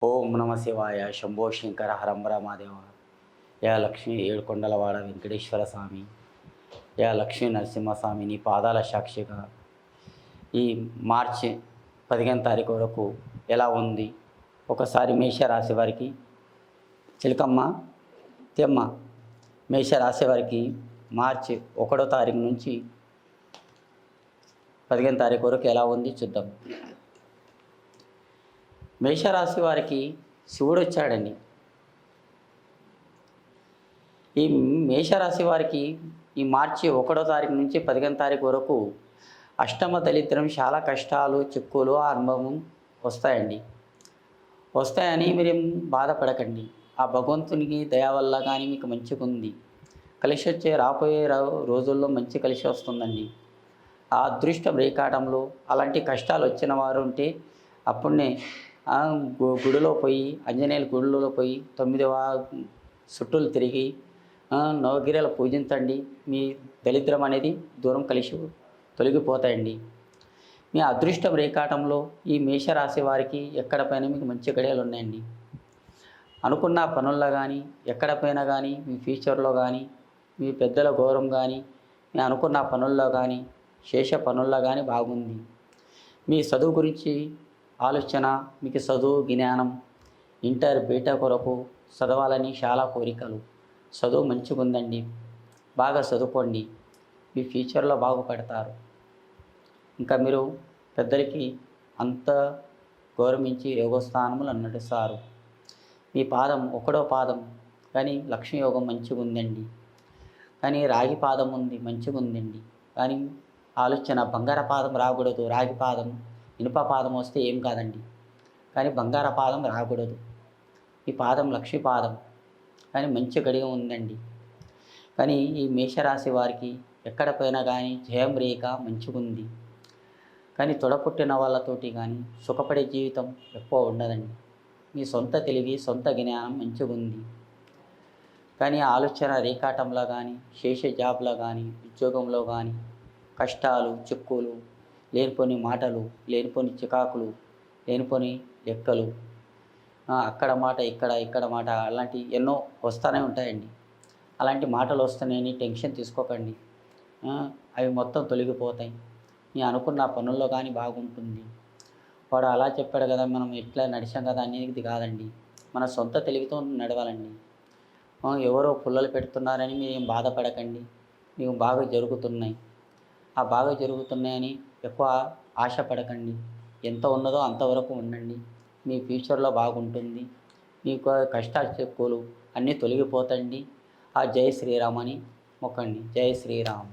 ఓం నమ శివాయ శంభో శంకర హరంబర మహాదేవ. యా లక్ష్మీ ఏడుకొండలవాడ వెంకటేశ్వర స్వామి, యా లక్ష్మీ నరసింహస్వామి, నీ పాదాల సాక్షిగా ఈ మార్చి 15 తారీఖు వరకు ఎలా ఉంది ఒకసారి మేషరాశి వారికి చిలకమ్మ తెమ్మ మేషరాశి వారికి మార్చి 1వ తారీఖు నుంచి 15 తారీఖు వరకు ఎలా ఉంది చూద్దాం. మేషరాశి వారికి శివుడు వచ్చాడండి. ఈ మేషరాశి వారికి ఈ మార్చి 1వ తారీఖు నుంచి 15 తారీఖు వరకు అష్టమ దళిద్రం, చాలా కష్టాలు, చిక్కులు, అనుభవం వస్తాయని మీరేం బాధపడకండి. ఆ భగవంతునికి దయ వల్ల కానీ మీకు మంచిగా ఉంది. కలిసి వచ్చే రాబోయే రోజుల్లో మంచి కలిసి వస్తుందండి. ఆ అదృష్టం రేకాటంలో అలాంటి కష్టాలు వచ్చిన వారు ఉంటే అప్పుడే గుడిలో పోయి, ఆంజనేయుల గుడిలో పోయి 9వ చుట్టూలు తిరిగి నవగిరిల పూజించండి. మీ దరిద్రం అనేది దూరం కలిసి తొలగిపోతాయండి. మీ అదృష్టం రేకాటంలో ఈ మేషరాశి వారికి ఎక్కడ పైన మీకు మంచి గడియలు ఉన్నాయండి. అనుకున్న పనుల్లో కానీ, ఎక్కడ పైన కానీ, మీ ఫ్యూచర్లో కానీ, మీ పెద్దల గౌరవం కానీ, మీ అనుకున్న పనుల్లో కానీ, శేష పనుల్లో కానీ బాగుంది. మీ చదువు గురించి ఆలోచన, మీకు చదువు జ్ఞానం, ఇంటర్ బీటెక్ కొరకు చదవాలని చాలా కోరికలు. చదువు మంచిగా ఉందండి. బాగా చదువుకోండి. మీ ఫ్యూచర్లో బాగుపడతారు. ఇంకా మీరు పెద్దలకి అంత గౌరవించి యోగస్థానములు నడుస్తారు. మీ పాదం 1వ పాదం కానీ లక్ష్మీ యోగం మంచిగా ఉందండి. కానీ రాగి పాదం ఉంది, మంచిగా ఉందండి. కానీ ఆలోచన బంగార పాదం రాకూడదు. రాగి పాదం, ఇనుప పాదం వస్తే ఏం కాదండి. కానీ బంగార పాదం రాకూడదు. ఈ పాదం లక్ష్మీ పాదం కానీ మంచి గడియ ఉందండి. కానీ ఈ మేషరాశి వారికి ఎక్కడ పోయినా కానీ జయం రేఖ మంచిగా ఉంది. కానీ తొడపుట్టిన వాళ్ళతోటి కానీ సుఖపడే జీవితం ఎక్కువ ఉండదండి. మీ సొంత తెలివి, సొంత జ్ఞానం మంచిగా ఉంది. కానీ ఆలోచన రేఖాటంలో కానీ, శేష జాబ్లో కానీ, ఉద్యోగంలో కానీ కష్టాలు, చిక్కులు, లేనిపోని మాటలు, లేనిపోని చికాకులు, లేనిపోని లెక్కలు, అక్కడ మాట ఇక్కడ మాట, అలాంటి ఎన్నో వస్తూనే ఉంటాయండి. అలాంటి మాటలు వస్తున్నాయని టెన్షన్ తీసుకోకండి. అవి మొత్తం తొలగిపోతాయి. నేను అనుకున్న పనుల్లో కానీ బాగుంటుంది. వాడు అలా చెప్పాడు కదా, మనం ఎట్లా నడిచాం కదా అనేది కాదండి. మన సొంత తెలివితో నడవాలండి. ఎవరో పుల్లలు పెడుతున్నారని మీరు బాధపడకండి. మీకు బాగా జరుగుతున్నాయి. ఆ బాగా జరుగుతున్నాయని ఎక్కువ ఆశపడకండి. ఎంత ఉన్నదో అంతవరకు ఉండండి. మీ ఫ్యూచర్లో బాగుంటుంది. మీకు కష్టాలు చెక్కులు అన్నీ తొలగిపోతండి. ఆ జై శ్రీరామ్ అని మొక్కండి. జై శ్రీరామ్.